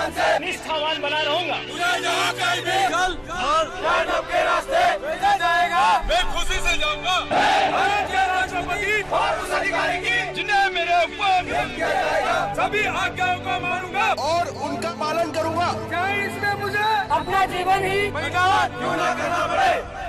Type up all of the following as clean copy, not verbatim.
लगन से निष्ठावान बना रहूंगा। मुझे जहाँ कहीं भी के रास्ते भेजा जाएगा, मैं खुशी से जाऊंगा। भारत के राष्ट्रपति और उस अधिकारी की जिन्हें मेरे ऊपर किया जाएगा, सभी आज्ञाओं को मानूंगा और उनका पालन करूंगा। चाहे इसमें मुझे अपना जीवन ही बलिदान क्यों न करना पड़े।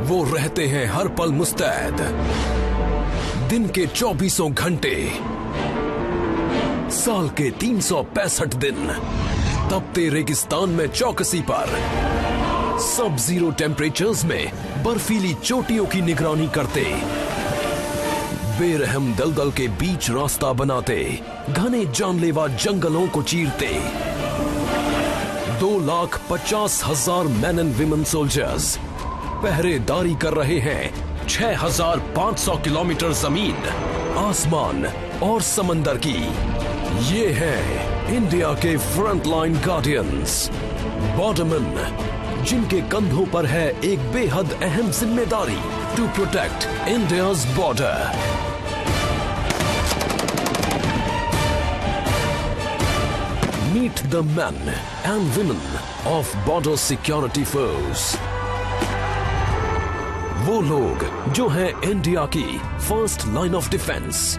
वो रहते हैं हर पल मुस्तैद, दिन के 24 घंटे, साल के 365 दिन, तपते रेगिस्तान में चौकसी पर, सब जीरो टेम्परेचर्स में बर्फीली चोटियों की निगरानी करते, बेरहम दलदल के बीच रास्ता बनाते, घने जानलेवा जंगलों को चीरते, 2,50,000 मैन एंड विमेन सोल्जर्स पहरेदारी कर रहे हैं 6,500 किलोमीटर जमीन, आसमान और समंदर की। ये है इंडिया के फ्रंटलाइन गार्डियंस, बॉर्डरमैन, जिनके कंधों पर है एक बेहद अहम जिम्मेदारी, to protect India's border. Meet the man and women of border security force, वो लोग जो हैं इंडिया की फर्स्ट लाइन ऑफ डिफेंस।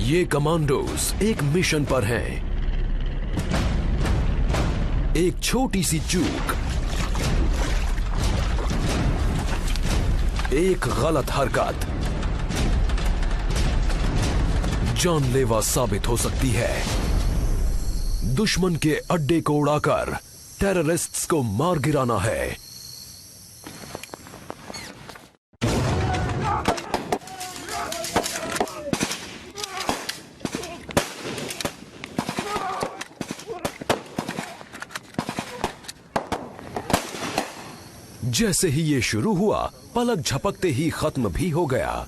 ये कमांडोज एक मिशन पर हैं। एक छोटी सी चूक, एक गलत हरकत जानलेवा साबित हो सकती है। दुश्मन के अड्डे को उड़ाकर टेररिस्ट्स को मार गिराना है। जैसे ही ये शुरू हुआ, पलक झपकते ही खत्म भी हो गया।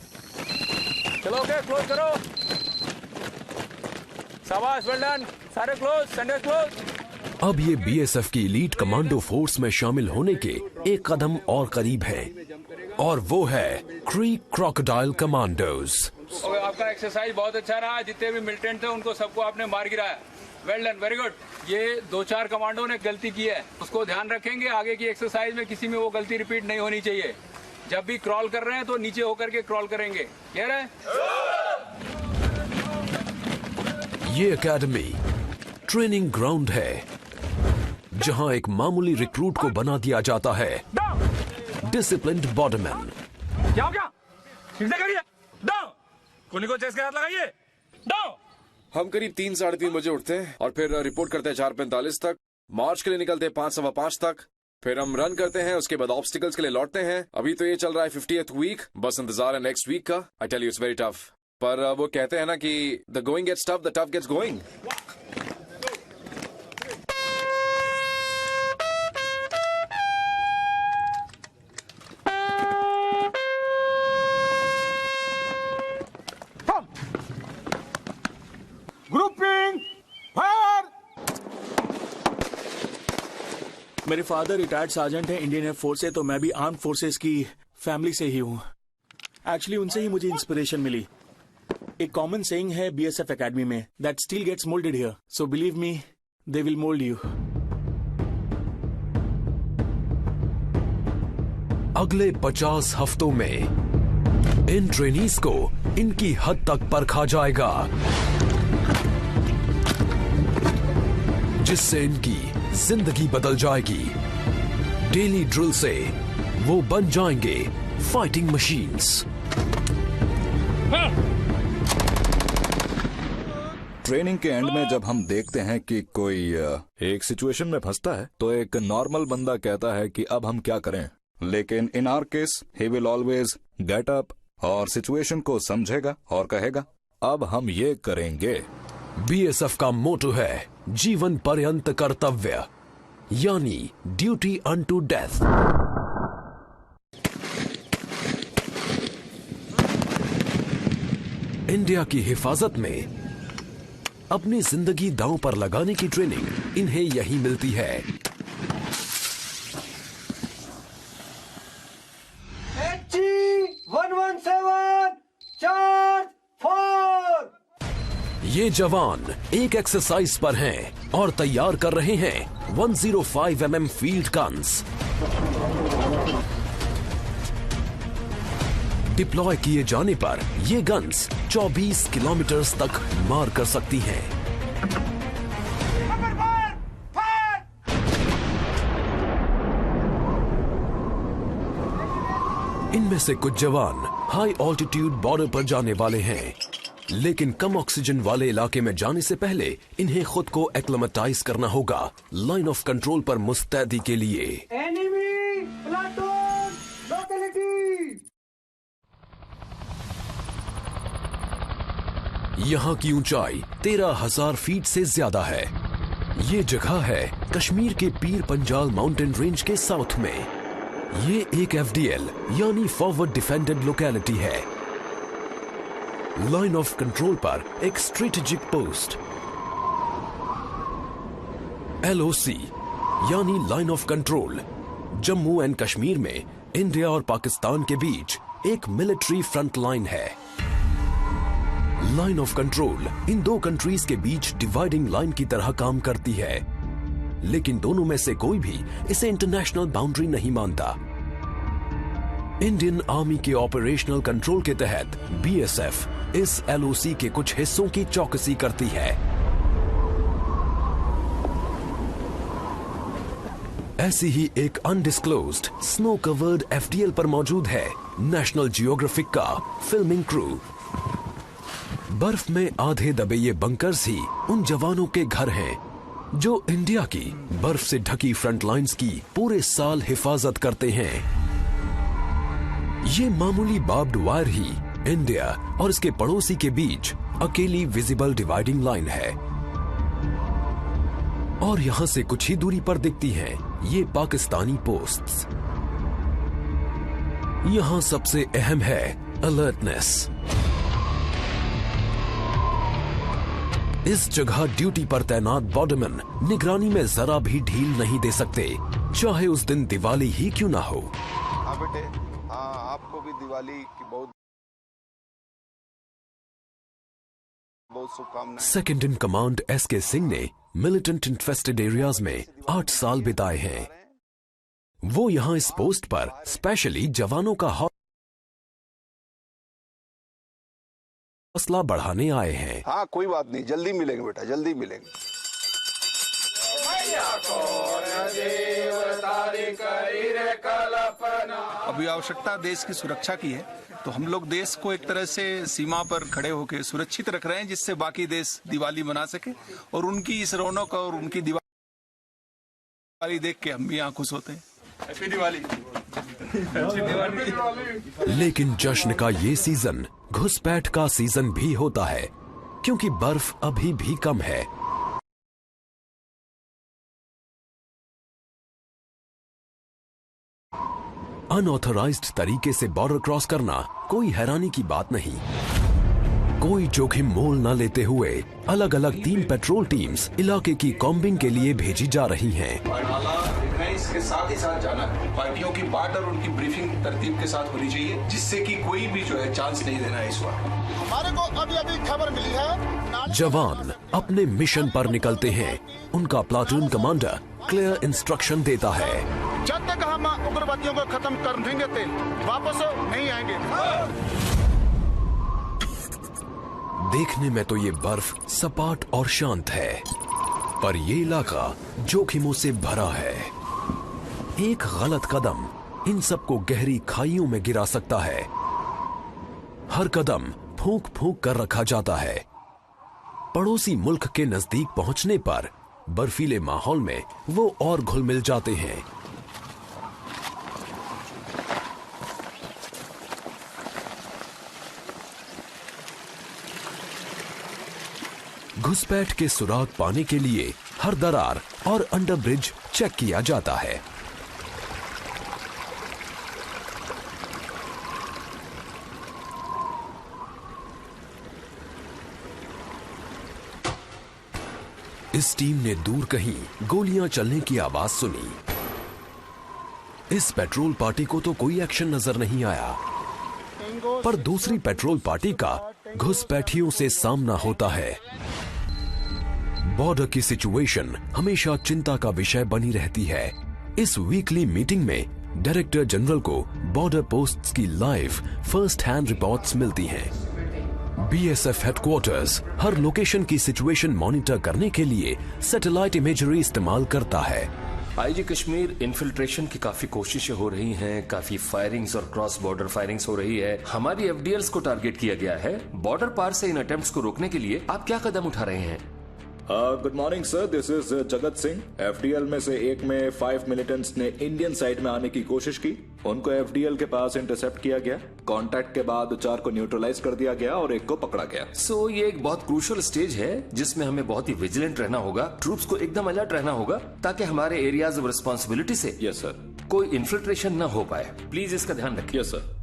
चलो ओके, क्लोज करो। शाबाश, वेल डन। सारे क्लोज, संडे क्लोज। अब ये बीएसएफ की एलीट कमांडो फोर्स में शामिल होने के एक कदम और करीब है, और वो है क्रीक क्रोकोडाइल कमांडोज। आपका एक्सरसाइज बहुत अच्छा रहा। जितने भी मिलिटेंट थे उनको सबको आपने मार गिराया। Well done, very good. ये 2-4 कमांडो ने गलती की है, उसको ध्यान रखेंगे। आगे की एक्सरसाइज में किसी में वो गलती रिपीट नहीं होनी चाहिए। जब भी क्रॉल कर रहे हैं तो नीचे होकर के क्रॉल करेंगे। क्लियर है? ये एकेडमी ट्रेनिंग ग्राउंड है, जहां एक मामूली रिक्रूट को बना दिया जाता है डिसिप्लिन्ड बॉर्डरमैन। क्या ठीक से करिए। कोनी को चेस्ट के हाथ लगाइए। हम करीब 3-3:30 बजे उठते हैं और फिर रिपोर्ट करते हैं 4:45 तक। मार्च के लिए निकलते हैं 5-5:15 तक। फिर हम रन करते हैं, उसके बाद ऑब्स्टिकल्स के लिए लौटते हैं। अभी तो ये चल रहा है 50th वीक, बस इंतजार है नेक्स्ट वीक का। I tell you it's very tough, पर वो कहते हैं ना कि the going gets tough, the tough gets going. मेरे फादर रिटायर्ड सार्जेंट हैं इंडियन एयर फोर्स से, तो मैं भी आर्म फोर्सेस की फैमिली से ही हूँ। एक्चुअली उनसे ही मुझे इंस्पिरेशन मिली। एक कॉमन सेइंग है बीएसएफ एकेडमी में, that steel gets moulded here, so believe me, they will mould you. अगले 50 हफ्तों में इन ट्रेनीज को इनकी हद तक परखा जाएगा, जिससे इनकी जिंदगी बदल जाएगी। डेली ड्रिल से वो बन जाएंगे फाइटिंग मशीन्स। ट्रेनिंग के एंड में जब हम देखते हैं कि कोई एक सिचुएशन में फंसता है तो एक नॉर्मल बंदा कहता है कि अब हम क्या करें, लेकिन in our case he will always get up और सिचुएशन को समझेगा और कहेगा अब हम ये करेंगे। बीएसएफ का मोटो है जीवन पर्यंत कर्तव्य, यानी ड्यूटी अनटू डेथ। इंडिया की हिफाजत में अपनी जिंदगी दांव पर लगाने की ट्रेनिंग इन्हें यहीं मिलती है। ये जवान एक एक्सरसाइज पर हैं और तैयार कर रहे हैं 105 mm फील्ड गन्स। डिप्लॉय किए जाने पर ये गन्स 24 किलोमीटर तक मार कर सकती हैं। इनमें से कुछ जवान हाई ऑल्टीट्यूड बॉर्डर पर जाने वाले हैं, लेकिन कम ऑक्सीजन वाले इलाके में जाने से पहले इन्हें खुद को एक्लेमेटाइज करना होगा लाइन ऑफ कंट्रोल पर मुस्तैदी के लिए। Enemy platoon locality. यहाँ की ऊंचाई 13,000 फीट से ज्यादा है। ये जगह है कश्मीर के पीर पंजाल माउंटेन रेंज के साउथ में। ये एक FDL यानी फॉरवर्ड डिफेंडेड लोकेलिटी है। लाइन ऑफ कंट्रोल पर एक स्ट्रेटेजिक पोस्ट LOC यानी line of control Jammu and Kashmir में इंडिया और पाकिस्तान के बीच एक मिलिट्री फ्रंट लाइन है। लाइन ऑफ कंट्रोल इन दो कंट्रीज के बीच डिवाइडिंग लाइन की तरह काम करती है, लेकिन दोनों में से कोई भी इसे इंटरनेशनल बाउंड्री नहीं मानता। इंडियन आर्मी के ऑपरेशनल कंट्रोल के तहत BSF इस LOC के कुछ हिस्सों की चौकसी करती है। ऐसी ही एक अनडिस्क्लोज्ड स्नो कवर्ड FDL पर मौजूद है नेशनल जियोग्राफिक का फिल्मिंग क्रू। बर्फ में आधे दबे ये बंकर्स ही उन जवानों के घर हैं जो इंडिया की बर्फ से ढकी फ्रंट लाइंस की पूरे साल हिफाजत करते हैं। ये मामूली बार्ब्ड वायर ही इंडिया और इसके पड़ोसी के बीच अकेली विजिबल डिवाइडिंग लाइन है। और यहां से कुछ ही दूरी पर दिखती हैं ये पाकिस्तानी पोस्ट्स। यहां सबसे अहम है अलर्टनेस। इस जगह ड्यूटी पर तैनात बॉर्डरमैन निगरानी में जरा भी ढील नहीं दे सकते, चाहे उस दिन दिवाली ही क्यों ना हो। हाँ बेटे, हाँ आपको भी दिवाली की बहुत शुभकामनाएं। Second in command SK Singh ने मिलिटेंट इन्फेस्टेड एरियाज में 8 साल बिताए हैं। वो यहां इस पोस्ट पर स्पेशली जवानों का हौसला बढ़ाने आए हैं। हाँ कोई बात नहीं, जल्दी मिलेंगे बेटा, जल्दी मिलेंगे। अभी आवश्यकता देश की सुरक्षा की है, तो हम लोग देश को एक तरह से सीमा पर खड़े होकर सुरक्षित रख रहे हैं, जिससे बाकी देश दिवाली मना सके। और उनकी इस रौनक और उनकी दिवाली देख के हम भी यहाँ खुश होते हैं। हैप्पी दिवाली। लेकिन जश्न का ये सीजन घुसपैठ का सीजन भी होता है, क्योंकि बर्फ अभी भी कम है। अनऑथराइज्ड तरीके से बॉर्डर क्रॉस करना कोई हैरानी की बात नहीं। कोई जोखिम मोल न लेते हुए अलग अलग 3 पेट्रोल टीम्स इलाके की कॉम्बिंग के लिए भेजी जा रही हैं। इसके साथ ही साथ जाना है। पार्टियों की बात और उनकी ब्रीफिंग तरतीब के साथ होनी चाहिए, जिससे कि कोई भी जो है चांस नहीं देना है इस बार। हमारे को अभी खबर मिली है। जवान अपने मिशन पर निकलते हैं। उनका प्लाटून कमांडर क्लियर इंस्ट्रक्शन देता है। जब तक हम उग्रवादियों को खत्म कर रखेंगे तेल, वापस नहीं आएंगे। देखने में तो ये बर्फ सपाट और शांत है, पर ये इलाका जोखिमों से भरा है। एक गलत कदम इन सबको गहरी खाइयों में गिरा सकता है। हर कदम फूंक फूंक कर रखा जाता है। पड़ोसी मुल्क के नजदीक पहुंचने पर बर्फीले माहौल में वो और घुल मिल जाते हैं। घुसपैठ के सुराग पाने के लिए हर दरार और अंडरब्रिज चेक किया जाता है। इस टीम ने दूर कहीं गोलियां चलने की आवाज सुनी। इस पेट्रोल पार्टी को तो कोई एक्शन नजर नहीं आया, पर दूसरी पेट्रोल पार्टी का घुसपैठियों से सामना होता है। बॉर्डर की सिचुएशन हमेशा चिंता का विषय बनी रहती है। इस वीकली मीटिंग में डायरेक्टर जनरल को बॉर्डर पोस्ट्स की लाइव फर्स्ट हैंड रिपोर्ट्स मिलती हैं। बीएसएफ हेडक्वार्टर्स हर लोकेशन की सिचुएशन मॉनिटर करने के लिए सैटेलाइट इमेजरी इस्तेमाल करता है। आईजी कश्मीर इन्फिल्ट्रेशन की काफी कोशिशें हो रही हैं, काफी फायरिंग्स और क्रॉस बॉर्डर फायरिंग्स हो रही है। हमारी एफडीएल्स को टारगेट किया गया है। बॉर्डर पार से इन अटेम्प्ट्स को रोकने के लिए आप क्या कदम उठा रहे हैं? Good morning sir, this is Jagat Singh. FDL में से एक में 5 मिलिटेंट्स ने इंडियन साइड में आने की कोशिश की। उनको एफडीएल के पास इंटरसेप्ट किया गया। कांटेक्ट के बाद 4 को न्यूट्रलाइज कर दिया गया और 1 को पकड़ा गया। सो ये एक बहुत क्रूशियल स्टेज है जिसमें हमें बहुत ही विजिलेंट रहना होगा। ट्रूप्स को एकदम अलर्ट रहना होगा ताकि हमारे एरियाज ऑफ रिस्पॉन्सिबिलिटी से यस सर कोई इन्फिल्ट्रेशन न हो पाए। प्लीज इसका ध्यान रखिए। Yes sir.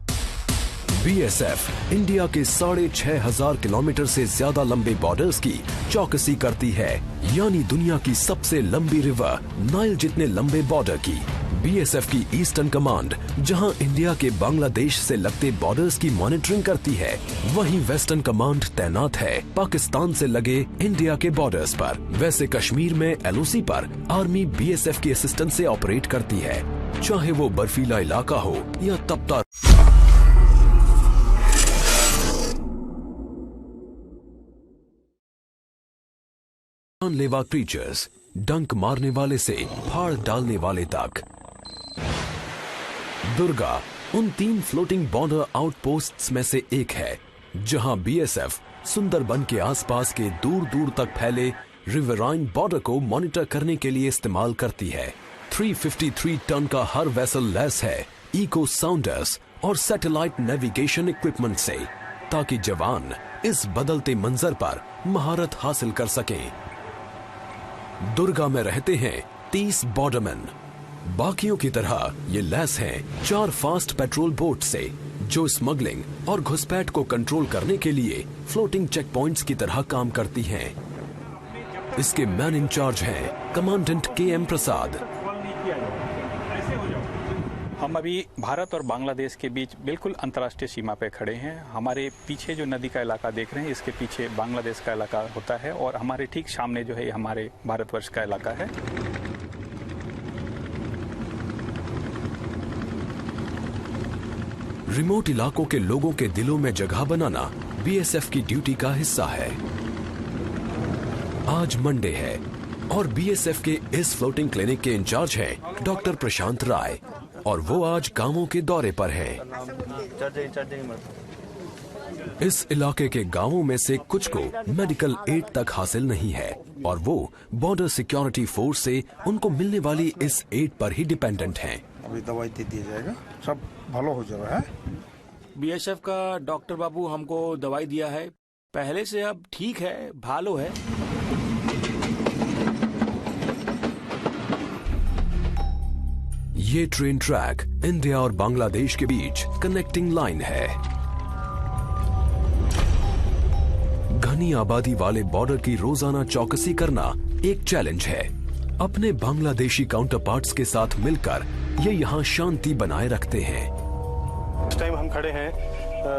बीएसएफ इंडिया के 6,500 किलोमीटर से ज्यादा लंबे बॉर्डर्स की चौकसी करती है, यानी दुनिया की सबसे लंबी रिवर नाइल जितने लंबे बॉर्डर की। बीएसएफ की ईस्टर्न कमांड जहां इंडिया के बांग्लादेश से लगते बॉर्डर्स की मॉनिटरिंग करती है, वहीं वेस्टर्न कमांड तैनात है पाकिस्तान से लगे इंडिया के बॉर्डर्स पर। वैसे कश्मीर में एलओसी पर आर्मी बीएसएफ की असिस्टेंस से ऑपरेट करती है, चाहे वो बर्फीला इलाका हो या तपता। जानलेवा क्रीचर्स, डंक मारने वाले से फाड़ डालने वाले तक। दुर्गा उन 3 फ्लोटिंग बॉर्डर आउटपोस्ट्स में से एक है जहां बीएसएफ सुंदरबन के आसपास के दूर दूर तक फैले रिवराइन बॉर्डर को मॉनिटर करने के लिए इस्तेमाल करती है। 353 टन का हर वेसल लैस है इको साउंडर्स और सैटेलाइट नेविगेशन इक्विपमेंट से, ताकि जवान इस बदलते मंजर पर महारत हासिल कर सकें। दुर्गा में रहते हैं 30 बॉर्डरमैन। बाकियों की तरह ये लैस हैं 4 फास्ट पेट्रोल बोट से, जो स्मगलिंग और घुसपैठ को कंट्रोल करने के लिए फ्लोटिंग चेक पॉइंट्स की तरह काम करती हैं। इसके मैन इंचार्ज हैं कमांडेंट केएम प्रसाद। हम अभी भारत और बांग्लादेश के बीच बिल्कुल अंतर्राष्ट्रीय सीमा पे खड़े हैं। हमारे पीछे जो नदी का इलाका देख रहे हैं, इसके पीछे बांग्लादेश का इलाका होता है और हमारे ठीक सामने जो है हमारे भारतवर्ष का इलाका है। रिमोट इलाकों के लोगों के दिलों में जगह बनाना बीएसएफ की ड्यूटी का हिस्सा है। आज मंडे है और बीएसएफ के इस फ्लोटिंग क्लिनिक के इंचार्ज हैं डॉक्टर प्रशांत राय, और वो आज गांवों के दौरे पर हैं। इस इलाके के गांवों में से कुछ को मेडिकल एड तक हासिल नहीं है और वो बॉर्डर सिक्योरिटी फोर्स से उनको मिलने वाली इस एड पर ही डिपेंडेंट हैं। अभी दवाई दे दिया जाएगा, सब भलो हो जाएगा। बीएसएफ का डॉक्टर बाबू हमको दवाई दिया है, पहले से अब ठीक है, भालो है। ये ट्रेन ट्रैक इंडिया और बांग्लादेश के बीच कनेक्टिंग लाइन है। घनी आबादी वाले बॉर्डर की रोजाना चौकसी करना एक चैलेंज है। अपने बांग्लादेशी काउंटरपार्ट्स के साथ मिलकर ये यहाँ शांति बनाए रखते हैं। इस टाइम हम खड़े हैं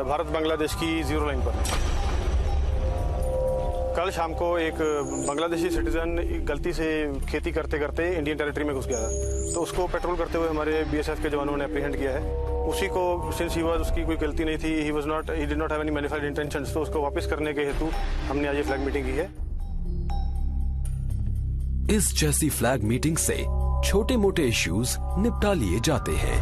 भारत बांग्लादेश की 0 लाइन पर। कल शाम को एक बांग्लादेशी सिटीजन गलती से खेती करते करते इंडियन टेरिटरी में घुस गया था तो उसको पेट्रोल करते हुए हमारे बीएसएफ के जवानों ने अप्रीहेंड किया है। उसी को सिंस ही वाज, उसकी कोई गलती नहीं थी, he did not have any manifested intentions, तो उसको वापस करने के हेतु हमने आज ये फ्लैग मीटिंग की है। इस जैसी फ्लैग मीटिंग से छोटे मोटे इश्यूज निपटा लिए जाते हैं।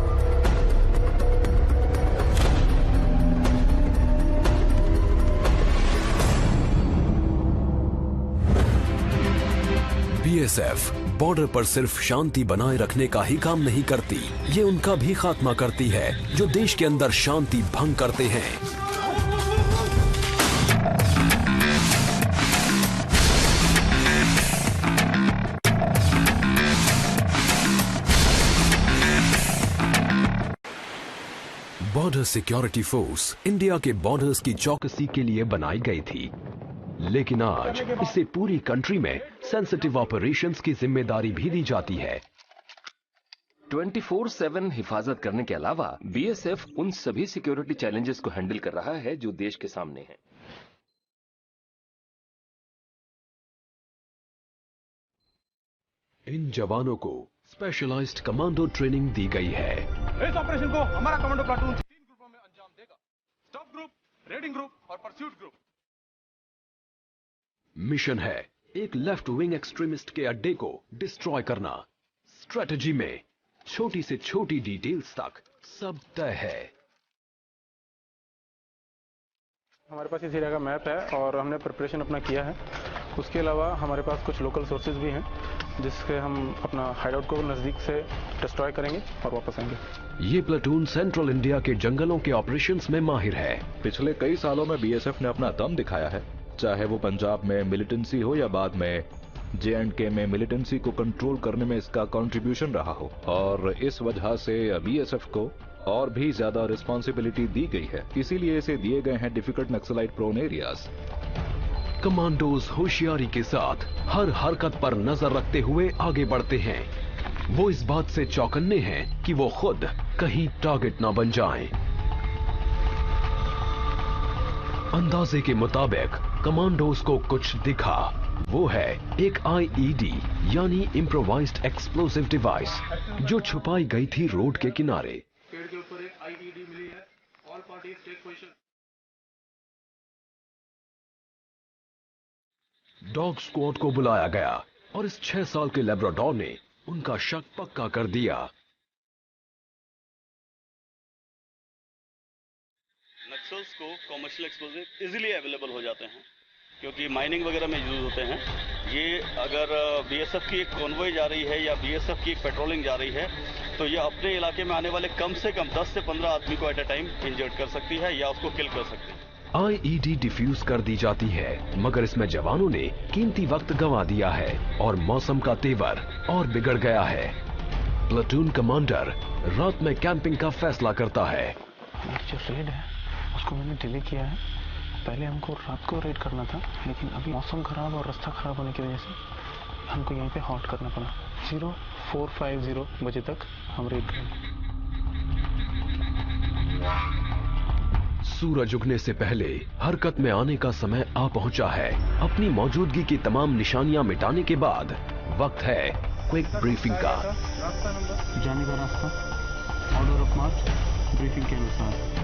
बीएसएफ बॉर्डर पर सिर्फ शांति बनाए रखने का ही काम नहीं करती, ये उनका भी खात्मा करती है जो देश के अंदर शांति भंग करते हैं। बॉर्डर सिक्योरिटी फोर्स इंडिया के बॉर्डर्स की चौकसी के लिए बनाई गई थी, लेकिन आज इसे पूरी कंट्री में सेंसिटिव ऑपरेशंस की जिम्मेदारी भी दी जाती है। 24/7 हिफाजत करने के अलावा बीएसएफ उन सभी सिक्योरिटी चैलेंजेस को हैंडल कर रहा है जो देश के सामने हैं। इन जवानों को स्पेशलाइज्ड कमांडो ट्रेनिंग दी गई है। इस ऑपरेशन को हमारा कमांडो प्लाटून 3 ग्रुपों में अंजाम देगा। स्टॉप ग्रुप, रेडिंग ग्रुप और परस्यूट ग्रुप। मिशन है एक लेफ्ट विंग एक्सट्रीमिस्ट के अड्डे को डिस्ट्रॉय करना। स्ट्रेटजी में छोटी से छोटी डिटेल्स तक सब तय है। हमारे पास इस एरिया का मैप है और हमने प्रिपरेशन अपना किया है। उसके अलावा हमारे पास कुछ लोकल सोर्सेज भी हैं जिसके हम अपना हाइडआउट को नजदीक से डिस्ट्रॉय करेंगे और वापस आएंगे। ये प्लाटून सेंट्रल इंडिया के जंगलों के ऑपरेशंस में माहिर है। पिछले कई सालों में बीएसएफ ने अपना दम दिखाया है, चाहे वो पंजाब में मिलिटेंसी हो या बाद में J&K में मिलिटेंसी को कंट्रोल करने में इसका कंट्रीब्यूशन रहा हो, और इस वजह से बीएसएफ को और भी ज्यादा रिस्पांसिबिलिटी दी गई है। इसीलिए इसे दिए गए हैं difficult Naxalite prone areas. Commandos होशियारी के साथ हर हरकत पर नजर रखते हुए आगे बढ़ते हैं। वो इस बात से चौकन्ने हैं कि वो खुद कहीं टारगेट ना बन जाएं। अंदाजे के मुताबिक कमांडोज को कुछ दिखा। वो है एक आईईडी यानी इम्प्रोवाइज्ड एक्सप्लोसिव डिवाइस जो छुपाई गई थी रोड के किनारे। पेड़ के ऊपर एक आईईडी मिली है। All parties take position. Dog squad को बुलाया गया और इस 6 साल के लेब्राडोर ने उनका शक पक्का कर दिया। नक्सल्स को कॉमर्शियल एक्सप्लोजिव इजीली अवेलेबल हो जाते हैं क्योंकि माइनिंग वगैरह में यूज होते हैं। ये अगर बीएसएफ की एक कॉन्वॉय जा रही है या बीएसएफ की एक पेट्रोलिंग जा रही है तो ये अपने इलाके में आने वाले कम से कम 10 से 15 आदमी को एट अ टाइम इंजर्ड कर सकती है या उसको किल कर सकती है। आईईडी डिफ्यूज कर दी जाती है, मगर इसमें जवानों ने कीमती वक्त गंवा दिया है और मौसम का तेवर और बिगड़ गया है। प्लाटून कमांडर रात में कैंपिंग का फैसला करता है। जो रेड है उसको मैंने डिले किया है। पहले हमको रात को रेड करना था, लेकिन अभी मौसम खराब और रास्ता खराब होने की वजह से हमको यहीं पे हॉल्ट करना पड़ा। 0450 बजे तक हम रेड करेंगे। सूरज उगने से पहले हरकत में आने का समय आ पहुंचा है। अपनी मौजूदगी की तमाम निशानियां मिटाने के बाद वक्त है क्विक ब्रीफिंग का। जाने का रास्ता, ऑर्डर ऑफ मार्च, ब्रीफिंग के अनुसार।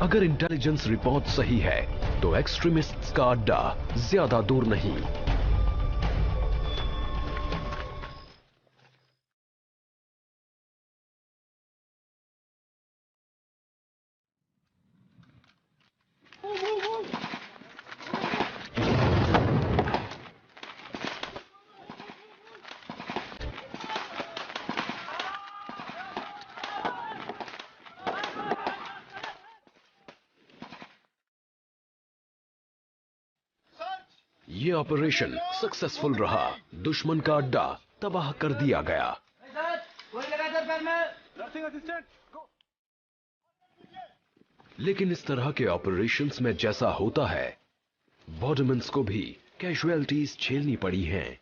अगर इंटेलिजेंस रिपोर्ट सही है तो एक्सट्रीमिस्ट्स का अड्डा ज्यादा दूर नहीं। ये ऑपरेशन सक्सेसफुल रहा। दुश्मन का अड्डा तबाह कर दिया गया। लेकिन इस तरह के ऑपरेशंस में जैसा होता है, बॉर्डरमैन्स को भी कैजुअलिटीज झेलनी पड़ी हैं।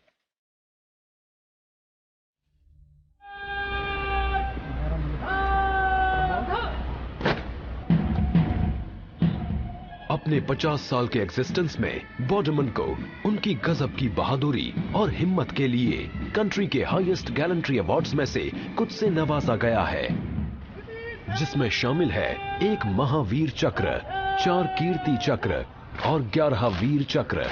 अपने 50 साल के एग्जिस्टेंस में बॉर्डरमैन को उनकी गजब की बहादुरी और हिम्मत के लिए कंट्री के हाईएस्ट गैलेंट्री अवार्ड्स में से कुछ से नवाजा गया है, जिसमें शामिल है एक महावीर चक्र, 4 कीर्ति चक्र और 11 वीर चक्र।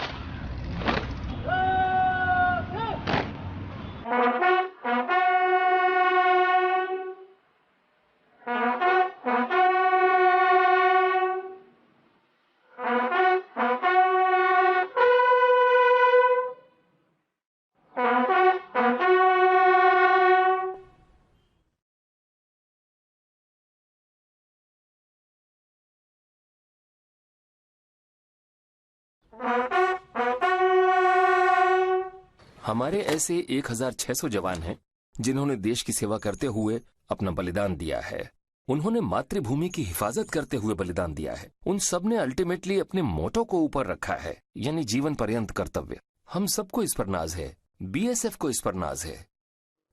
हमारे ऐसे 1600 जवान हैं जिन्होंने देश की सेवा करते हुए अपना बलिदान दिया है। उन्होंने मातृभूमि की हिफाजत करते हुए बलिदान दिया है। उन सब ने अल्टीमेटली अपने मोटो को ऊपर रखा है, यानी जीवन पर्यंत कर्तव्य। हम सबको इस पर नाज है, बीएसएफ को इस पर नाज है।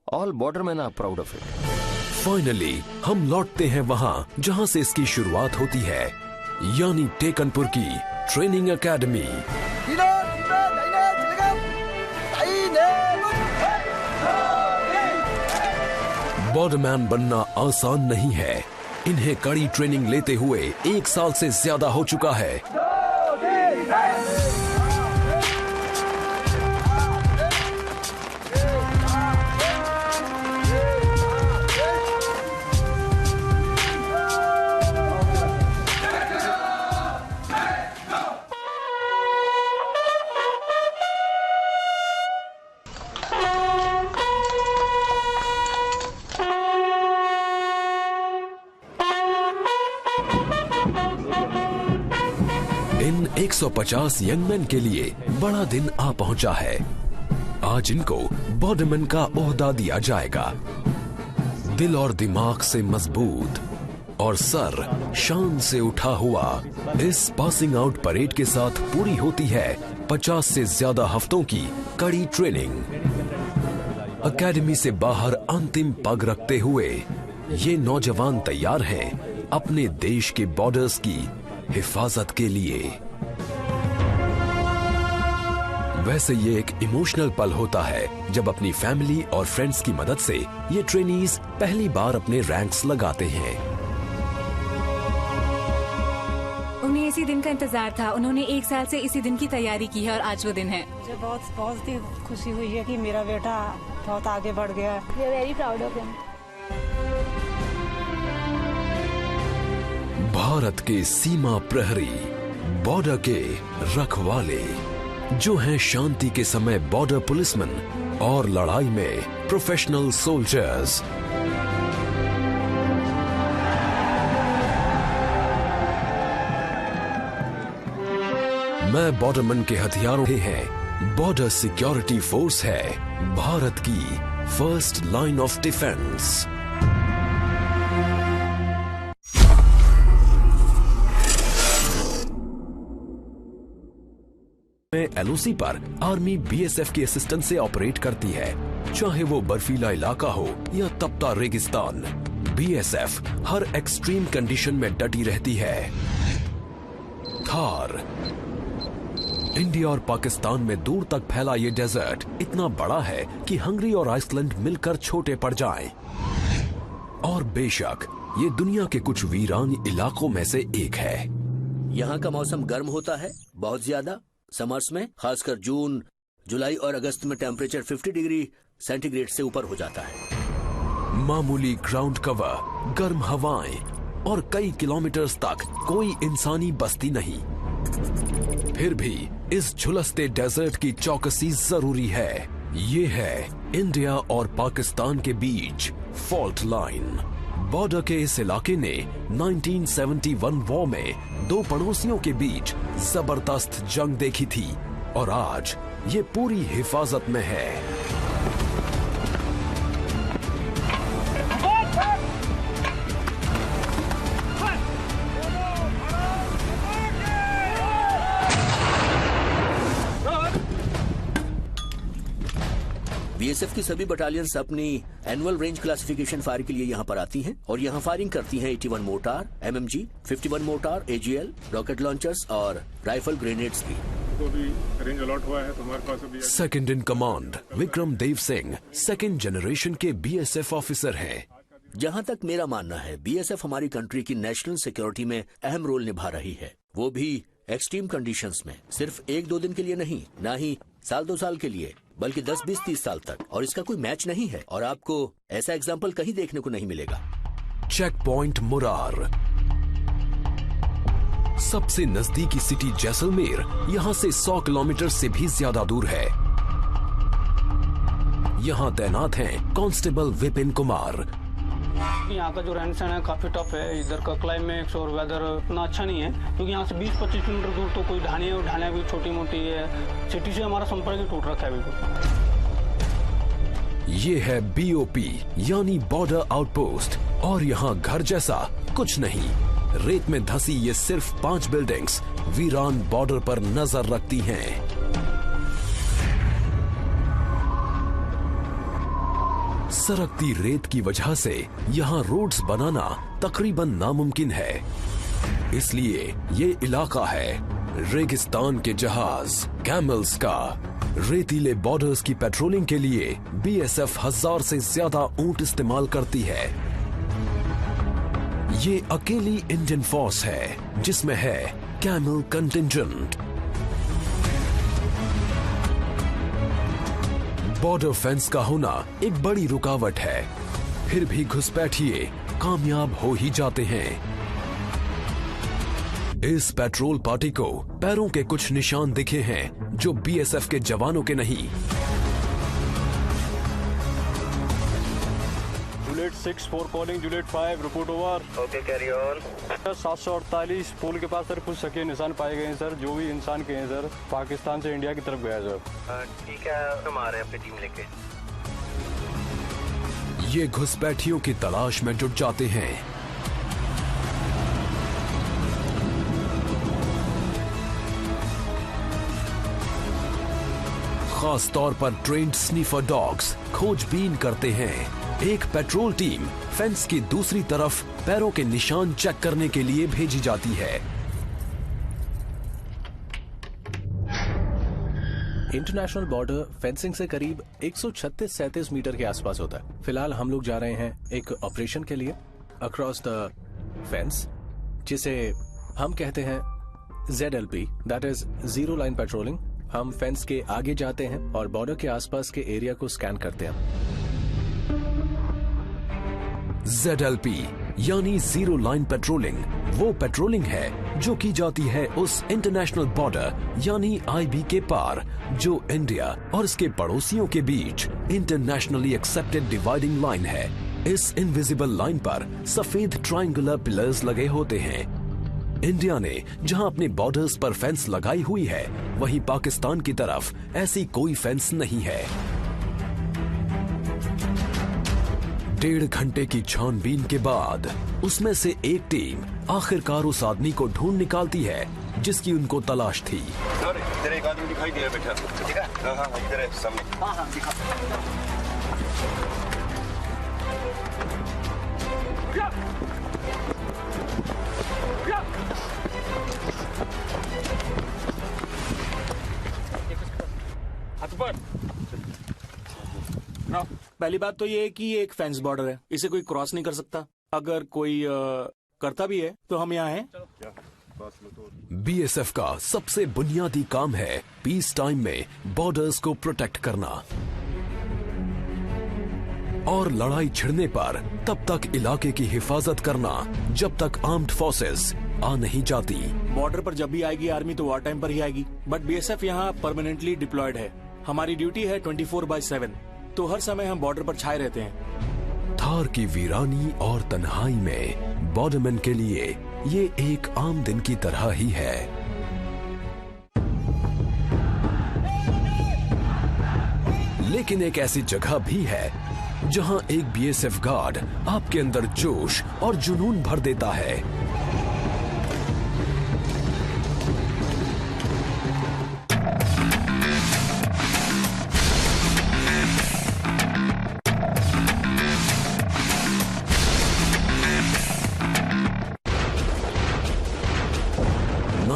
All borderman are proud of it. Finally हम लौटते हैं वहां जहां से इसकी शुरुआत होती है, यानी टेकनपुर की ट्रेनिंग एकेडमी। बॉर्डरमैन बनना आसान नहीं है। इन्हें कड़ी ट्रेनिंग लेते हुए 1 साल से ज्यादा हो चुका है। इन 150 यंगमैन के लिए बड़ा दिन आ पहुंचा है। आज इनको बॉर्डरमैन का ओहदा दिया जाएगा। दिल और दिमाग से मजबूत और सर शान से उठा हुआ इस पासिंग आउट परेड के साथ पूरी होती है 50 से ज्यादा हफ्तों की कड़ी ट्रेनिंग। एकेडमी से बाहर अंतिम पग रखते हुए ये नौजवान तैयार हैं अपने देश के बॉर्डर्स की हिफाजत के लिए। वैसे ये एक इमोशनल पल होता है जब अपनी फैमिली और फ्रेंड्स की मदद से ये ट्रेनीज पहली बार अपने रैंक्स लगाते हैं। उन्हें इसी दिन का इंतजार था। उन्होंने 1 साल से इसी दिन की तैयारी की है और आज वो दिन है। मुझे बहुत ही खुशी हुई है कि मेरा बेटा बहुत आगे बढ़ गया है। We are very proud of him. Bharat के सीमा प्रहरी, बॉर्डर के रखवाले, जो हैं शांति के समय बॉर्डर पुलिसमैन और लड़ाई में प्रोफेशनल सोल्जर्स। मैं बॉर्डरमैन के हथियारों हैं। बॉर्डर सिक्योरिटी फोर्स है भारत की first line of defence. LOC पर आर्मी बीएसएफ की असिस्टेंस से ऑपरेट करती है, चाहे वो बर्फीला इलाका हो या तपता रेगिस्तान। बीएसएफ हर एक्सट्रीम कंडीशन में डटी रहती है। थार, इंडिया और पाकिस्तान में दूर तक फैला ये डेजर्ट इतना बड़ा है कि हंगरी और आइसलैंड मिलकर छोटे पड़ जाएं। और बेशक ये दुनिया के कुछ वीरान इलाकों में से एक है। यहाँ का मौसम गर्म होता है बहुत ज्यादा। समर्स में खासकर जून, जुलाई और अगस्त में टेम्परेचर 50 डिग्री सेंटीग्रेड से ऊपर हो जाता है। मामूली ग्राउंड कवर, गर्म हवाएं और कई किलोमीटर्स तक कोई इंसानी बस्ती नहीं। फिर भी इस झुलसते डेजर्ट की चौकसी जरूरी है। ये है इंडिया और पाकिस्तान के बीच फॉल्ट लाइन। बॉर्डर के इस इलाके ने 1971 वॉर में 2 पड़ोसियों के बीच जबरदस्त जंग देखी थी और आज ये पूरी हिफाजत में है। बीएसएफ की सभी बटालियंस अपनी एनुअल रेंज क्लासिफिकेशन फायर के लिए यहाँ पर आती हैं और यहाँ फायरिंग करती हैं 81 mortar, MMG, 51 mortar, AGL, rocket launchers और राइफल ग्रेनेड्स की। तो भी रेंज अलॉट हुआ है तो हमारे पास अभी second in command Vikram Dev Singh second generation के BSF ऑफिसर हैं। जहाँ तक मेरा मानना है, BSF हमारी कंट्री की नेशनल सिक्योरिटी में अहम रोल निभा रही है, वो भी एक्सट्रीम कंडीशंस में। सिर्फ 1-2 दिन के लिए नहीं, ना ही साल 2 साल के लिए, बल्कि 10, 20, 30 साल तक। और इसका कोई मैच नहीं है और आपको ऐसा एग्जाम्पल कहीं देखने को नहीं मिलेगा। चेक पॉइंट मुरार, सबसे नजदीकी सिटी जैसलमेर यहाँ से 100 किलोमीटर से भी ज्यादा दूर है। यहाँ तैनात हैं कांस्टेबल विपिन कुमार। यहाँ का जो रहन सहन है काफी टफ है। इधर का क्लाइमेक्स और वेदर उतना अच्छा नहीं है, क्योंकि यहाँ से 20-25 किलोमीटर दूर तो कोई ढाणी है और ढाणियाँ भी छोटी मोटी है। सिटी से हमारा संपर्क ही टूट रखा है बिल्कुल। ये है BOP यानी बॉर्डर आउटपोस्ट और यहाँ घर जैसा कुछ नहीं। रेत में धसी ये सिर्फ 5 बिल्डिंग्स वीरान बॉर्डर पर नजर रखती हैं। सरकती रेत की वजह से यहाँ रोड्स बनाना तकरीबन नामुमकिन है। इसलिए ये इलाका है रेगिस्तान के जहाज कैमल्स का। रेतीले बॉर्डर्स की पेट्रोलिंग के लिए BSF 1000 से ज्यादा ऊंट इस्तेमाल करती है। ये अकेली इंडियन फोर्स है जिसमें है कैमल कंटिंजेंट। बॉर्डर फेंस का होना एक बड़ी रुकावट है, फिर भी घुसपैठिए कामयाब हो ही जाते हैं। इस पेट्रोल पार्टी को पैरों के कुछ निशान दिखे हैं जो BSF के जवानों के नहीं। Juliet 6 4 calling Juliet 5 report over. Okay carry on. 748 पुल के पास सर कुछ सके निशान पाए गए हैं सर, जो भी इंसान के हैं सर, पाकिस्तान से इंडिया की तरफ गया सर। ठीक है, हम आ रहे हैं अपनी टीम लेके। ये घुसपैठियों की तलाश में जुट जाते हैं। खास तौर पर ट्रेन्ड स्नीफर डॉग्स खोजबीन करते हैं। एक पेट्रोल टीम फेंस की दूसरी तरफ पैरों के निशान चेक करने के लिए भेजी जाती है। इंटरनेशनल बॉर्डर फेंसिंग से करीब 136-37 मीटर के आसपास होता है। फिलहाल हम लोग जा रहे हैं एक ऑपरेशन के लिए अक्रॉस द फेंस, जिसे हम कहते हैं ZLP, that is zero line patrolling. हम फेंस के आगे जाते हैं और बॉर्डर के आसपास के एरिया को स्कैन करते हैं। ZLP यानी जीरो लाइन पेट्रोलिंग वो पेट्रोलिंग है जो की जाती है उस इंटरनेशनल बॉर्डर यानी IB के पार, जो इंडिया और इसके पड़ोसियों के बीच इंटरनेशनली एक्सेप्टेड डिवाइडिंग लाइन है। इस इनविजिबल लाइन पर सफेद ट्रायंगुलर पिलर्स लगे होते हैं। इंडिया ने जहां अपने बॉर्डर्स पर फेंस लगाई हुई है, वहीं पाकिस्तान की तरफ ऐसी कोई फेंस नहीं है। 1.5 घंटे की छानबीन के बाद उसमें से एक टीम आखिरकार उस आदमी को ढूंढ निकालती है जिसकी उनको तलाश थी। सर, इधर एक आदमी दिखाई दिया बैठा। ठीक है? हाँ, इधर है सामने। हाँ, दिखा। पहली बात तो ये है कि ये एक फेंस बॉर्डर है, इसे कोई क्रॉस नहीं कर सकता। अगर कोई करता भी है तो हम यहाँ हैं। BSF का सबसे बुनियादी काम है पीस टाइम में बॉर्डर्स को प्रोटेक्ट करना और लड़ाई छिड़ने पर तब तक इलाके की हिफाजत करना जब तक आर्म्ड फोर्सेस आ नहीं जाती। बॉर्डर पर जब भी आएगी आर्मी तो वॉर टाइम पर ही आएगी, बट BSF यहाँ परमानेंटली डिप्लॉयड है। हमारी ड्यूटी है 24/7, तो हर समय हम बॉर्डर पर छाए रहते हैं। थार की वीरानी और तन्हाई में बॉर्डरमैन के लिए ये एक आम दिन की तरह ही है। लेकिन एक ऐसी जगह भी है जहां एक BSF गार्ड आपके अंदर जोश और जुनून भर देता है।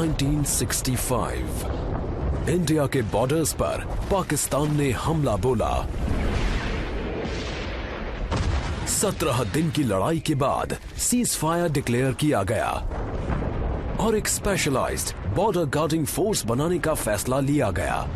1965 इंडिया के बॉर्डर्स पर पाकिस्तान ने हमला बोला। 17 दिन की लड़ाई के बाद सीज फायर डिक्लेयर किया गया और एक स्पेशलाइज्ड बॉर्डर गार्डिंग फोर्स बनाने का फैसला लिया गया।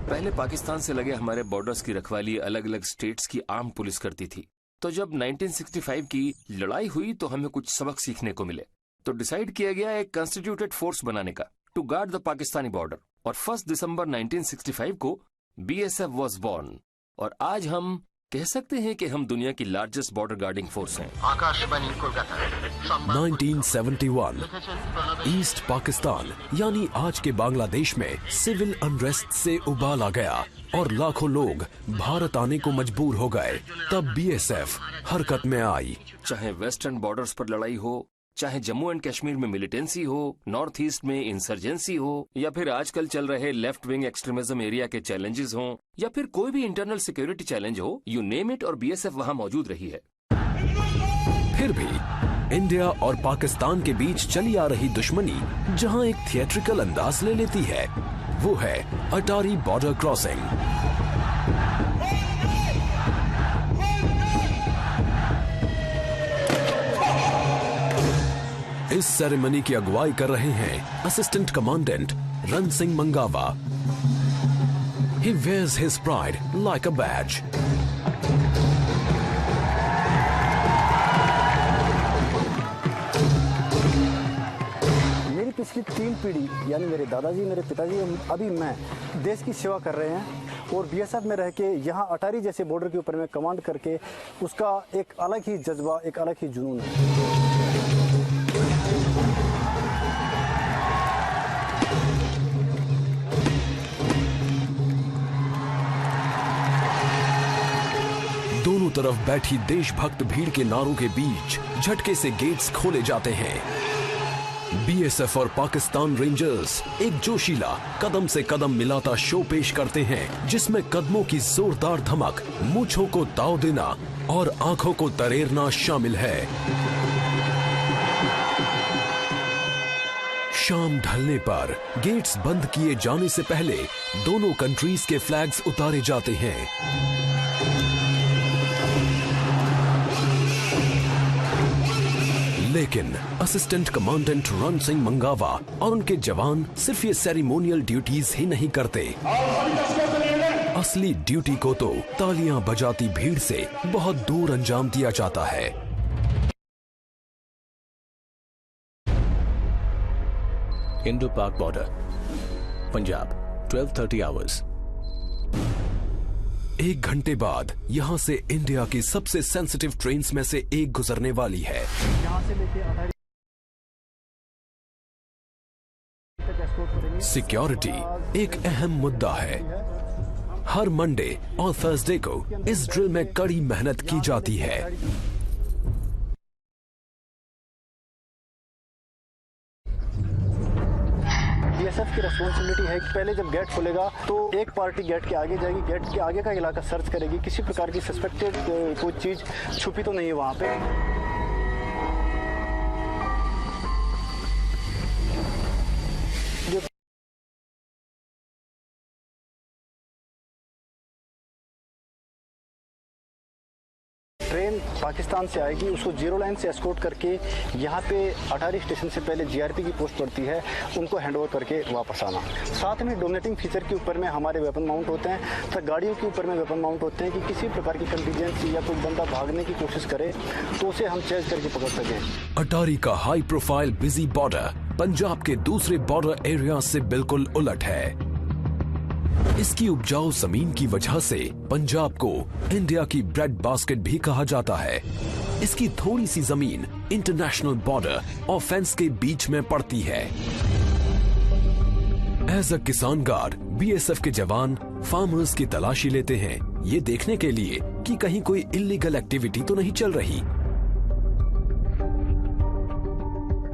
पहले पाकिस्तान से लगे हमारे बॉर्डर्स की रखवाली अलग अलग स्टेट्स की आर्म पुलिस करती थी। तो जब 1965 की लड़ाई हुई तो हमें कुछ सबक सीखने को मिले, तो डिसाइड किया गया एक कंस्टिट्यूटेड फोर्स बनाने का to guard the Pakistani border. और 1 दिसंबर 1965 को BSF वाज बॉर्न। और आज हम कह सकते हैं कि हम दुनिया की लार्जेस्ट बॉर्डर गार्डिंग फोर्स हैं। आकाशवाणी कोलकाता 1971 ईस्ट पाकिस्तान यानी आज के बांग्लादेश में सिविल अनरेस्ट से उबाल आ गया और लाखों लोग भारत आने को मजबूर हो गए। तब BSF हरकत में आई। चाहे वेस्टर्न बॉर्डर्स पर लड़ाई हो, चाहे जम्मू एंड कश्मीर में मिलिटेंसी हो, नॉर्थ ईस्ट में इंसर्जेंसी हो, या फिर आजकल चल रहे लेफ्ट विंग एक्सट्रीमिज्म एरिया के चैलेंजेस हो, या फिर कोई भी इंटरनल सिक्योरिटी चैलेंज हो, यू नेम इट, और BSF वहां मौजूद रही है। फिर भी इंडिया और पाकिस्तान के बीच चली आ रही दुश्मनी जहां एक थिएट्रिकल अंदाज ले लेती है, वो है अटारी बॉर्डर क्रॉसिंग। इस सेरेमनी की अगुवाई कर रहे हैं assistant commandant Rann Singh मंगावा। He wears his pride like a badge. मेरी पिछली 3 पीढ़ी यानी मेरे दादाजी, मेरे पिताजी, अभी मैं देश की सेवा कर रहे हैं और BSF में रह के यहाँ अटारी जैसे बॉर्डर के ऊपर में कमांड करके उसका एक अलग ही जज्बा, एक अलग ही जुनून है। दोनों तरफ बैठी देशभक्त भीड़ के नारों के बीच झटके से गेट्स खोले जाते हैं। BSF और पाकिस्तान रेंजर्स एक जोशीला कदम से कदम मिलाता शो पेश करते हैं, जिसमें कदमों की जोरदार धमक, मूंछों को ताव देना और आंखों को तरेरना शामिल है। शाम ढलने पर गेट्स बंद किए जाने से पहले दोनों कंट्रीज के फ्लैग्स उतारे जाते हैं। लेकिन असिस्टेंट कमांडेंट रण सिंह मंगावा और उनके जवान सिर्फ ये सेरेमोनियल ड्यूटीज ही नहीं करते, असली ड्यूटी को तो तालियां बजाती भीड़ से बहुत दूर अंजाम दिया जाता है। इंडो पाक बॉर्डर, पंजाब, 12:30 आवर्स। 1 घंटे बाद यहाँ से इंडिया की सबसे सेंसिटिव ट्रेन्स में से एक गुजरने वाली है। सिक्योरिटी एक अहम मुद्दा है। हर मंडे और थर्सडे को इस ड्रिल में कड़ी मेहनत की जाती है। BSF की रिस्पॉन्सिबिलिटी है कि पहले जब गेट खुलेगा तो एक पार्टी गेट के आगे जाएगी, गेट के आगे का इलाका सर्च करेगी, किसी प्रकार की सस्पेक्टेड कोई चीज छुपी तो नहीं है वहां पे। ट्रेन पाकिस्तान से आएगी, उसको जीरो लाइन से एस्कॉर्ट करके यहाँ पे अटारी स्टेशन से पहले GRP की पोस्ट पड़ती है, उनको हैंडओवर करके वापस आना। साथ में डोमिनेटिंग फीचर के ऊपर में हमारे वेपन माउंट होते हैं, तो गाड़ियों के ऊपर में वेपन माउंट होते हैं कि किसी प्रकार की कंटीजेंसी या कोई बंदा भागने की कोशिश करे तो उसे हम चेज करके पकड़ सकें। अटारी का high profile busy border Punjab के दूसरे बॉर्डर एरिया से बिल्कुल उलट है। इसकी उपजाऊ जमीन की वजह से पंजाब को इंडिया की ब्रेड बास्केट भी कहा जाता है। इसकी थोड़ी सी जमीन इंटरनेशनल बॉर्डर और फेंस के बीच में पड़ती है। एज अ किसान गार्ड BSF के जवान फार्मर्स की तलाशी लेते हैं, ये देखने के लिए कि कहीं कोई इलीगल एक्टिविटी तो नहीं चल रही।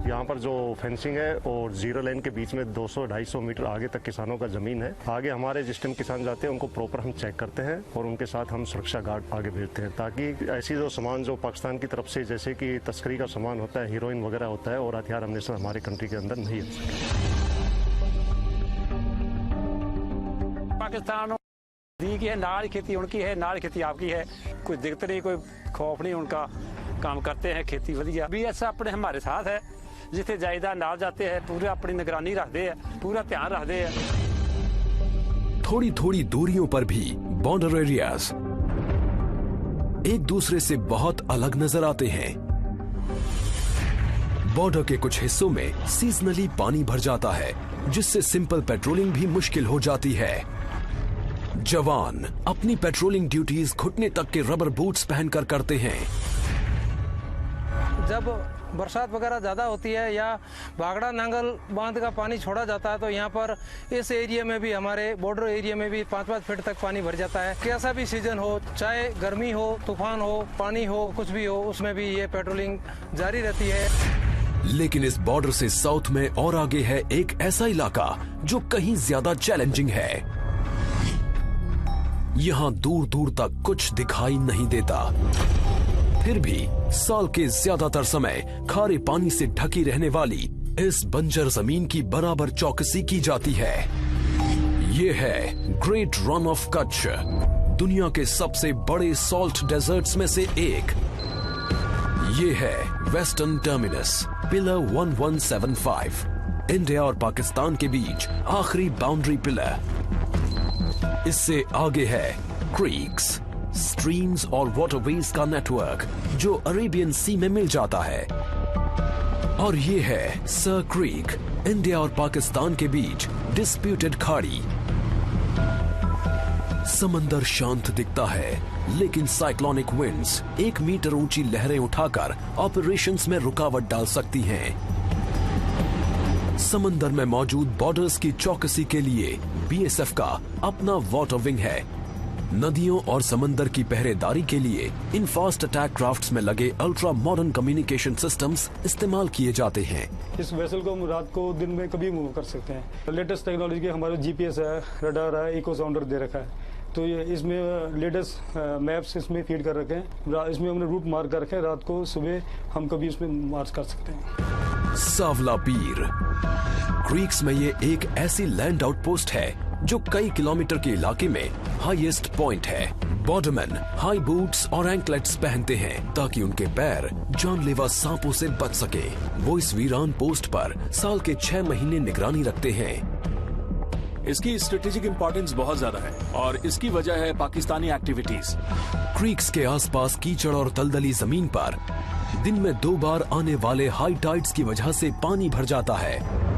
यहाँ पर जो फेंसिंग है और जीरो लाइन के बीच में 200-250 मीटर आगे तक किसानों का जमीन है। आगे हमारे जिस टाइम किसान जाते हैं उनको प्रॉपर हम चेक करते हैं और उनके साथ हम सुरक्षा गार्ड आगे भेजते हैं, ताकि ऐसी जो सामान जो पाकिस्तान की तरफ से जैसे कि तस्करी का सामान होता है, हीरोइन वगैरह होता है और हथियार हमेशा हमारे कंट्री के अंदर नहीं आ सके। पाकिस्तान दी की है, नाल खेती उनकी है, नाल खेती आपकी है, कोई दिक्कत नहीं, कोई खौफ नहीं, उनका काम करते हैं, खेती वधिया। BSF अपने हमारे साथ है, जिथे जायदा नाल जाते हैं पूरा अपनी निगरानी रखते हैं, पूरा ध्यान रखते हैं। थोड़ी थोड़ी दूरियों पर भी बॉर्डर एरियाज एक दूसरे से बहुत अलग नजर आते हैं। बॉर्डर के कुछ हिस्सों में सीजनली पानी भर जाता है, जिससे सिंपल पेट्रोलिंग भी मुश्किल हो जाती है। जवान अपनी पेट्रोलिंग ड्यूटीज घुटने तक के रबर बूट्स पहनकर करते हैं। जब बरसात वगैरह ज्यादा होती है या भागड़ा नांगल बांध का पानी छोड़ा जाता है तो यहाँ पर इस एरिया में भी, हमारे बॉर्डर एरिया में भी 5-5 फीट तक पानी भर जाता है। कैसा भी सीजन हो, चाहे गर्मी हो, तूफान हो, पानी हो, कुछ भी हो, उसमें भी ये पेट्रोलिंग जारी रहती है। लेकिन इस बॉर्डर से साउथ में और आगे है एक ऐसा इलाका जो कहीं ज्यादा चैलेंजिंग है। यहाँ दूर दूर तक कुछ दिखाई नहीं देता, फिर भी साल के ज्यादातर समय खारे पानी से ढकी रहने वाली इस बंजर जमीन की बराबर चौकसी की जाती है। ये है ग्रेट रन ऑफ कच्छ, दुनिया के सबसे बड़े सॉल्ट डेजर्ट्स में से एक। ये है वेस्टर्न टर्मिनस, पिलर 1175, इंडिया और पाकिस्तान के बीच आखिरी बाउंड्री पिलर। इससे आगे है क्रीक्स, स्ट्रीम्स और वाटरवेज का नेटवर्क जो अरेबियन सी में मिल जाता है। और ये है सर क्रीक, इंडिया और पाकिस्तान के बीच डिस्प्यूटेड खाड़ी। समंदर शांत दिखता है, लेकिन साइक्लोनिक विंड्स 1 मीटर ऊंची लहरें उठाकर ऑपरेशंस में रुकावट डाल सकती हैं। समंदर में मौजूद बॉर्डर्स की चौकसी के लिए BSF का अपना वाटर विंग है। नदियों और समंदर की पहरेदारी के लिए इन फास्ट अटैक क्राफ्ट्स में लगे अल्ट्रा मॉडर्न कम्युनिकेशन सिस्टम्स इस्तेमाल किए जाते हैं। इस वेसल को हम रात को दिन में कभी मूव कर सकते हैं। लेटेस्ट टेक्नोलॉजी के हमारे GPS है, रडार है, इको साउंडर दे रखा है, तो ये इसमें लेटेस्ट मैप्स इसमें फीड कर रखे हैं। इसमें हमने रूट मार्क कर रखे हैं, रात को सुबह हम कभी इसमें मार्च कर सकते हैं। सावला पीर क्रीक्स में ये एक ऐसी लैंड आउटपोस्ट है जो कई किलोमीटर के इलाके में हाईएस्ट पॉइंट है। बॉर्डरमैन हाई बूट्स और एंकलेट्स पहनते हैं ताकि उनके पैर जानलेवा सांपों से बच सके। वो इस वीरान पोस्ट पर साल के 6 महीने निगरानी रखते हैं। इसकी स्ट्रेटेजिक इंपॉर्टेंस बहुत ज्यादा है और इसकी वजह है पाकिस्तानी एक्टिविटीज। क्रीक्स के आसपास कीचड़ और दलदली जमीन पर दिन में 2 बार आने वाले हाई टाइड्स की वजह से पानी भर जाता है।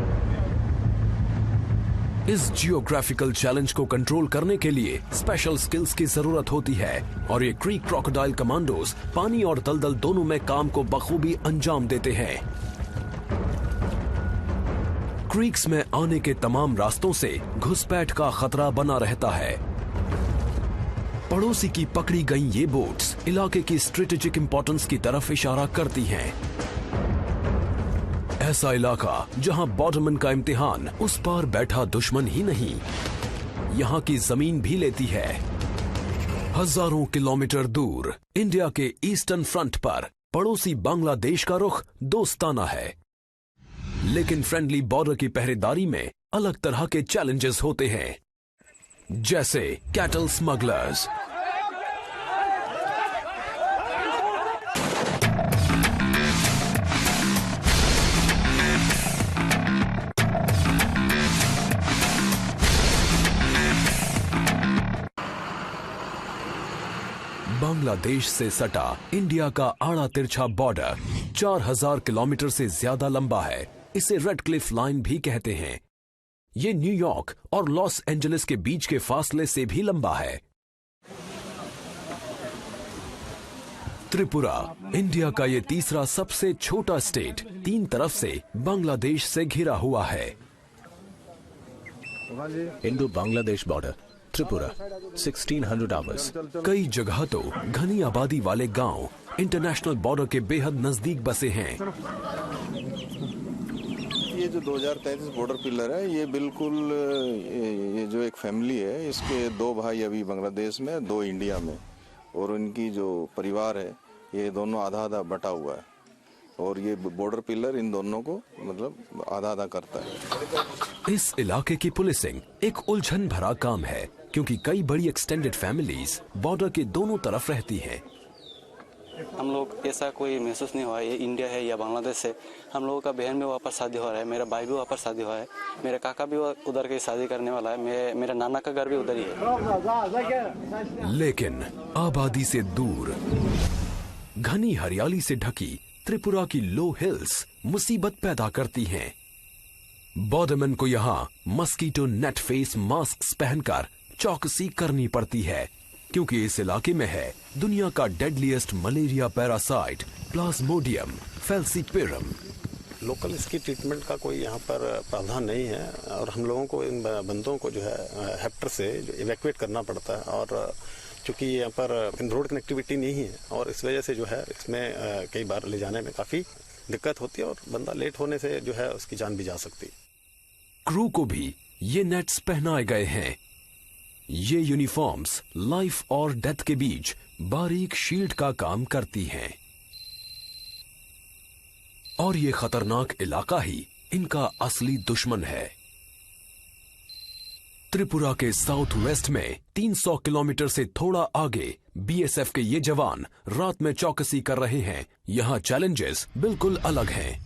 इस जियोग्राफिकल चैलेंज को कंट्रोल करने के लिए स्पेशल स्किल्स की जरूरत होती है और ये क्रीक क्रोकोडाइल कमांडोज पानी और दलदल दोनों में काम को बखूबी अंजाम देते हैं। क्रीक्स में आने के तमाम रास्तों से घुसपैठ का खतरा बना रहता है। पड़ोसी की पकड़ी गई ये बोट्स इलाके की स्ट्रेटेजिक इंपॉर्टेंस की तरफ इशारा करती हैं। ऐसा इलाका जहां बॉर्डरमैन का इम्तिहान उस पार बैठा दुश्मन ही नहीं, यहाँ की जमीन भी लेती है। हजारों किलोमीटर दूर इंडिया के ईस्टर्न फ्रंट पर पड़ोसी बांग्लादेश का रुख दोस्ताना है, लेकिन फ्रेंडली बॉर्डर की पहरेदारी में अलग तरह के चैलेंजेस होते हैं, जैसे कैटल स्मगलर्स, बांग्लादेश से सटा इंडिया का आड़ा तिरछा बॉर्डर 4000 किलोमीटर से ज्यादा लंबा है। इसे रेड क्लिफ लाइन भी कहते हैं। ये न्यूयॉर्क और लॉस एंजलिस के बीच के फासले से भी लंबा है। त्रिपुरा इंडिया का ये तीसरा सबसे छोटा स्टेट 3 तरफ से बांग्लादेश से घिरा हुआ है। Indo Bangladesh border Tripura 1600 hours. कई जगह तो घनी आबादी वाले गांव इंटरनेशनल बॉर्डर के बेहद नजदीक बसे हैं। ये जो 2033 बॉर्डर पिलर है, ये बिल्कुल ये जो एक फैमिली है, इसके 2 भाई अभी बांग्लादेश में, 2 इंडिया में, और उनकी जो परिवार है ये दोनों आधा आधा बटा हुआ है, और ये बॉर्डर पिलर इन दोनों को मतलब आधा आधा करता है। इस इलाके की पुलिसिंग एक उलझन भरा काम है, क्योंकि कई बड़ी एक्सटेंडेड फैमिलीज बॉर्डर के दोनों तरफ रहती हैं। हम लोग ऐसा कोई महसूस नहीं हुआ ये इंडिया है या बांग्लादेश है। हम लोगों का बहन भी वहाँ पर शादी हो रहा है, मेरा भाई भी वहाँ पर शादी हुआ है, मेरा काका भी उधर की शादी करने वाला है, मेरा नाना का घर भी उधर ही है। लेकिन आबादी से दूर, घनी हरियाली से ढकी त्रिपुरा की लो हिल्स मुसीबत पैदा करती हैं। बॉर्डरमैन को यहाँ मस्कीटो नेट फेस मास्क पहनकर चौकसी करनी पड़ती है, क्योंकि इस इलाके में है दुनिया का deadliest malaria parasite Plasmodium falciparum. Local इसकी ट्रीटमेंट का कोई यहाँ पर प्रावधान नहीं है, और हम लोगों को इन बंदों को जो है हेक्टर से इवैक्यूएट करना पड़ता है, और चूँकि यहाँ पर रोड कनेक्टिविटी नहीं है, और इस वजह से जो है इसमें कई बार ले जाने में काफ़ी दिक्कत होती है, और बंदा लेट होने से जो है उसकी जान भी जा सकती है। क्रू को भी ये नेट्स पहनाए गए हैं। ये यूनिफॉर्म्स लाइफ और डेथ के बीच बारीक शील्ड का काम करती हैं, और ये खतरनाक इलाका ही इनका असली दुश्मन है। त्रिपुरा के साउथ वेस्ट में 300 किलोमीटर से थोड़ा आगे बीएसएफ के ये जवान रात में चौकसी कर रहे हैं। यहाँ चैलेंजेस बिल्कुल अलग हैं।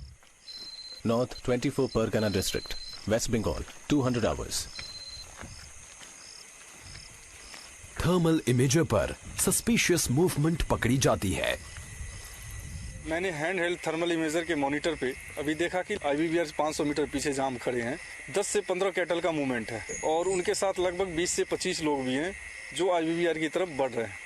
North 24 Pargana district, west Bengal, 200 hours. Thermal imager पर सस्पिशियस मूवमेंट पकड़ी जाती है। मैंने हैंड हेल्ड थर्मल इमेजर के मॉनिटर पे अभी देखा कि आईवीबीआर 500 मीटर पीछे जाम खड़े हैं। 10 से 15 कैटल का मूवमेंट है, और उनके साथ लगभग 20 से 25 लोग भी हैं जो आईवीबीआर की तरफ बढ़ रहे हैं।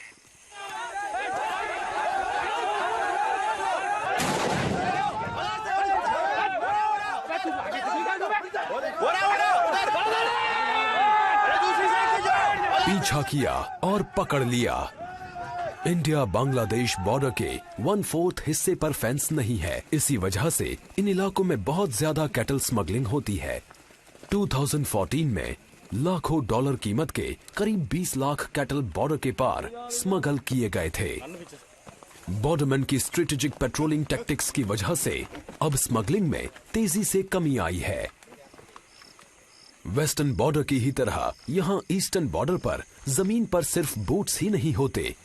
पीछा किया और पकड़ लिया। इंडिया बांग्लादेश बॉर्डर के 1/4 हिस्से पर फेंस नहीं है। इसी वजह से इन इलाकों में बहुत ज्यादा कैटल स्मगलिंग होती है। 2014 में लाखों डॉलर कीमत के करीब 20 लाख कैटल बॉर्डर के पार स्मगल किए गए थे। बॉर्डरमैन की स्ट्रेटेजिक पेट्रोलिंग टैक्टिक्स की वजह से अब स्मगलिंग में तेजी से कमी आई है। वेस्टर्न बॉर्डर की ही तरह यहाँ ईस्टर्न बॉर्डर पर जमीन पर सिर्फ बोट्स ही नहीं होते।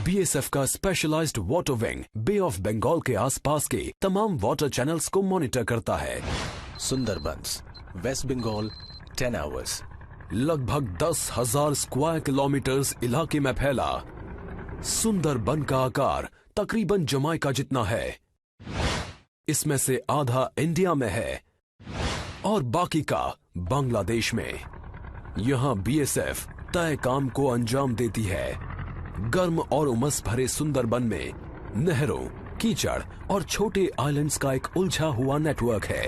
बीएसएफ का specialised water wing bay of Bengal के आसपास के तमाम वाटर चैनल्स को मॉनिटर करता है। Sundarbans, west Bengal, 10 hours. लगभग 10,000 स्क्वायर किलोमीटर्स इलाके में फैला सुंदरबन का आकार तकरीबन जमाइका जितना है। इसमें से आधा इंडिया में है और बाकी का बांग्लादेश में। यहाँ बीएसएफ तय काम को अंजाम देती है। गर्म और उमस भरे सुंदरबन में नहरों, कीचड़ और छोटे आइलैंड्स का एक उलझा हुआ नेटवर्क है।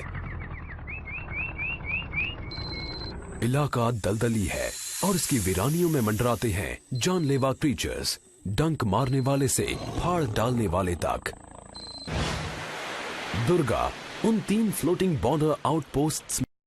इलाका दलदली है और इसकी वीरानियों में मंडराते हैं जानलेवा क्रीचर्स, डंक मारने वाले से फाड़ डालने वाले तक। दुर्गा उन 3 फ्लोटिंग बॉर्डर आउटपोस्ट्स